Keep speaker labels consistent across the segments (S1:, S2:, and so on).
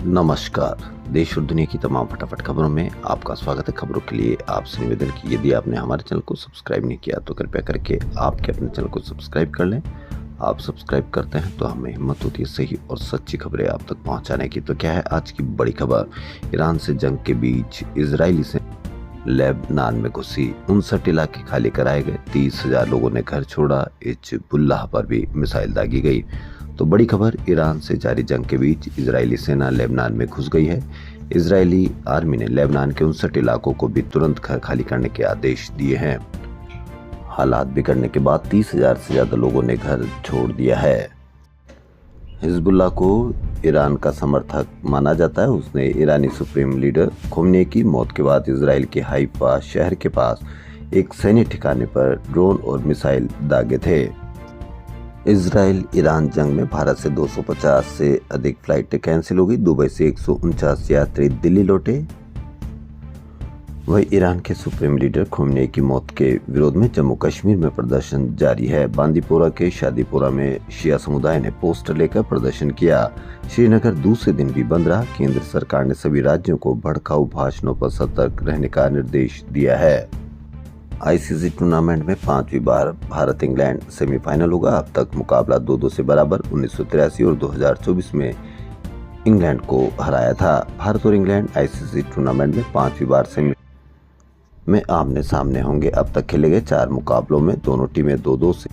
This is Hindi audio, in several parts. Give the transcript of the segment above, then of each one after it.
S1: नमस्कार। देश और दुनिया की तमाम फटाफट खबरों में आपका स्वागत है। खबरों के लिए आपसे निवेदन की यदि आपने हमारे चैनल को सब्सक्राइब नहीं किया तो कृपया करके आपके अपने चैनल को सब्सक्राइब कर लें। आप सब्सक्राइब करते हैं तो हमें हिम्मत होती है सही और सच्ची खबरें आप तक पहुंचाने की। तो क्या है आज की बड़ी खबर? ईरान से जंग के बीच इजरायली से लेबनान में घुसी, 59 इलाके खाली कराए गए, 30,000 लोगों ने घर छोड़ा, हिजबुल्लाह पर भी मिसाइल दागी गई। तो बड़ी खबर, ईरान से जारी जंग के बीच इजरायली सेना लेबनान में घुस गई है। इजरायली आर्मी ने लेबनान के 59 इलाकों को भी तुरंत घर खाली करने के आदेश दिए हैं। हालात बिगड़ने के बाद 30,000 से ज्यादा लोगों ने घर छोड़ दिया है। हिजबुल्लाह को ईरान का समर्थक माना जाता है। उसने ईरानी सुप्रीम लीडर खोमेनी की मौत के बाद इजराइल के हाइफा शहर के पास एक सैन्य ठिकाने पर ड्रोन और मिसाइल दागे थे। इजराइल ईरान जंग में भारत से 250 से अधिक फ्लाइटें कैंसिल हो गई। दुबई से 149 यात्री दिल्ली लौटे। वही ईरान के सुप्रीम लीडर खोमेनी की मौत के विरोध में जम्मू कश्मीर में प्रदर्शन जारी है। बांदीपोरा के शादीपोरा में शिया समुदाय ने पोस्टर लेकर प्रदर्शन किया। श्रीनगर दूसरे दिन भी बंद रहा। केंद्र सरकार ने सभी राज्यों को भड़काऊ भाषणों पर सतर्क रहने का निर्देश दिया है। आईसीसी टूर्नामेंट में 5वीं बार भारत इंग्लैंड सेमीफाइनल होगा। अब तक मुकाबला 2-2 से बराबर। 1983 और 2024 में इंग्लैंड को हराया था। भारत और इंग्लैंड आईसीसी टूर्नामेंट में 5वीं बार सेमी में आमने सामने होंगे। अब तक खेले गए 4 मुकाबलों में दोनों टीमें 2-2 से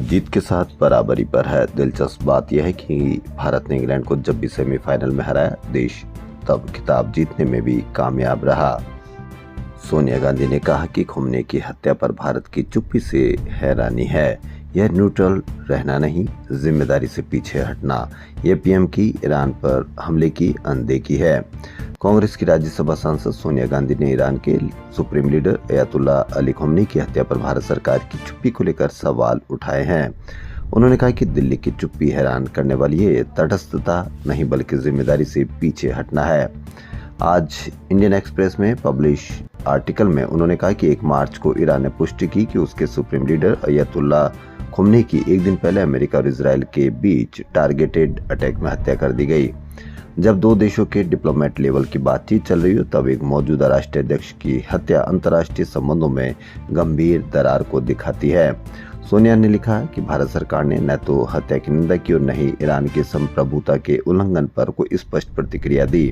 S1: जीत के साथ बराबरी पर है। दिलचस्प बात यह है कि भारत ने इंग्लैंड को जब भी सेमीफाइनल में हराया, देश तब खिताब जीतने में भी कामयाब रहा। सोनिया गांधी ने कहा कि खोमेनी की हत्या पर भारत की चुप्पी से हैरानी है। यह न्यूट्रल रहना नहीं, जिम्मेदारी से पीछे हटना। यह पीएम की ईरान पर हमले की अनदेखी है। कांग्रेस की राज्यसभा सांसद सोनिया गांधी ने ईरान के supreme leader Ayatollah Ali Khomeini की हत्या पर भारत सरकार की चुप्पी को लेकर सवाल उठाए हैं। उन्होंने कहा कि दिल्ली की चुप्पी हैरान करने वाली है। तटस्थता नहीं बल्कि जिम्मेदारी से पीछे हटना है। आज इंडियन एक्सप्रेस में पब्लिश आर्टिकल में उन्होंने कहा कि 1 मार्च को ईरान ने पुष्टि की कि उसके सुप्रीम लीडर अयतुल्लाह खोमेनी की एक दिन पहले अमेरिका और इजराइल के बीच टारगेटेड अटैक में हत्या कर दी गई। जब 2 देशों के डिप्लोमेट लेवल की बातचीत चल रही हो तब एक मौजूदा राष्ट्राध्यक्ष की हत्या अंतर्राष्ट्रीय संबंधों में गंभीर दरार को दिखाती है। सोनिया ने लिखा कि भारत सरकार ने न तो हत्या की निंदा की और न ही ईरान की संप्रभुता के उल्लंघन पर कोई स्पष्ट प्रतिक्रिया दी।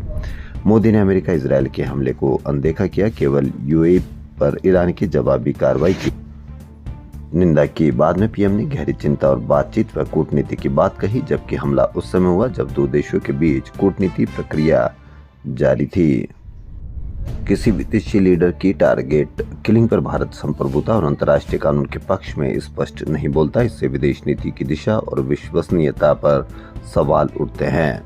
S1: मोदी ने अमेरिका इजरायल के हमले को अनदेखा किया, केवल यूएई पर ईरान की जवाबी कार्रवाई की निंदा की। बाद में पीएम ने गहरी चिंता और बातचीत व कूटनीति की बात कही, जबकि हमला उस समय हुआ जब 2 देशों के बीच कूटनीति प्रक्रिया जारी थी। किसी विदेशी लीडर की टारगेट किलिंग पर भारत संप्रभुता और अंतर्राष्ट्रीय कानून के पक्ष में स्पष्ट नहीं बोलता। इससे विदेश नीति की दिशा और विश्वसनीयता पर सवाल उठते हैं।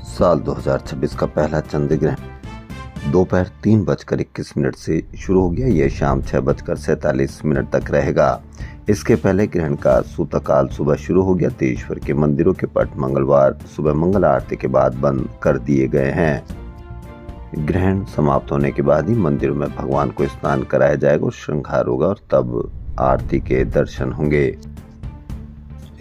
S1: साल 2026 का पहला चंद्र ग्रहण दोपहर 3:21 से शुरू हो गया। यह शाम 6:47 तक रहेगा। इसके पहले ग्रहण का सूतकाल सुबह शुरू हो गया। देश भर के मंदिरों के पट मंगलवार सुबह मंगल आरती के बाद बंद कर दिए गए हैं। ग्रहण समाप्त होने के बाद ही मंदिरों में भगवान को स्नान कराया जाएगा और श्रृंगार होगा और तब आरती के दर्शन होंगे।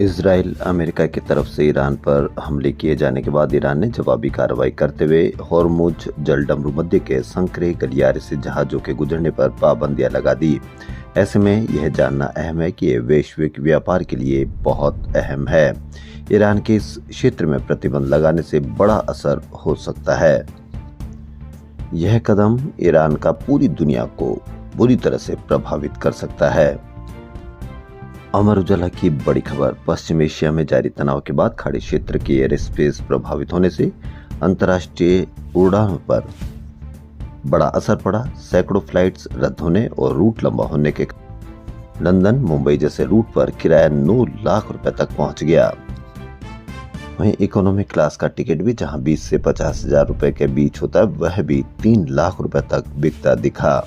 S1: इजराइल अमेरिका की तरफ से ईरान पर हमले किए जाने के बाद ईरान ने जवाबी कार्रवाई करते हुए होर्मुज जलडमरू मध्य के संकरे गलियारे से जहाजों के गुजरने पर पाबंदियां लगा दी। ऐसे में यह जानना अहम है कि यह वैश्विक व्यापार के लिए बहुत अहम है। ईरान के इस क्षेत्र में प्रतिबंध लगाने से बड़ा असर हो सकता है। यह कदम ईरान का पूरी दुनिया को बुरी तरह से प्रभावित कर सकता है। अमर उजाला की बड़ी खबर, पश्चिम एशिया में जारी तनाव के बाद खाड़ी क्षेत्र की एयर स्पेस प्रभावित होने से अंतर्राष्ट्रीय उड़ानों पर बड़ा असर पड़ा। सैकड़ों फ्लाइट्स रद्द होने और रूट लंबा होने के लंदन मुंबई जैसे रूट पर किराया 9 लाख रुपए तक पहुंच गया। वहीं इकोनॉमी क्लास का टिकट भी जहां 20 से 50 हजार रुपए के बीच होता है, वह भी 3 लाख रुपए तक बिकता दिखा।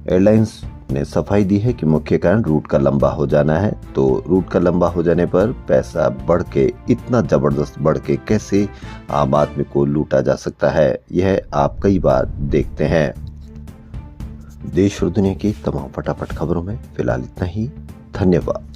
S1: एयरलाइंस ने सफाई दी है कि मुख्य कारण रूट का लंबा हो जाना है। तो रूट का लंबा हो जाने पर पैसा बढ़ के इतना जबरदस्त बढ़ के कैसे आम आदमी को लूटा जा सकता है, यह आप कई बार देखते हैं। देश और दुनिया की तमाम फटाफट खबरों में फिलहाल इतना ही। धन्यवाद।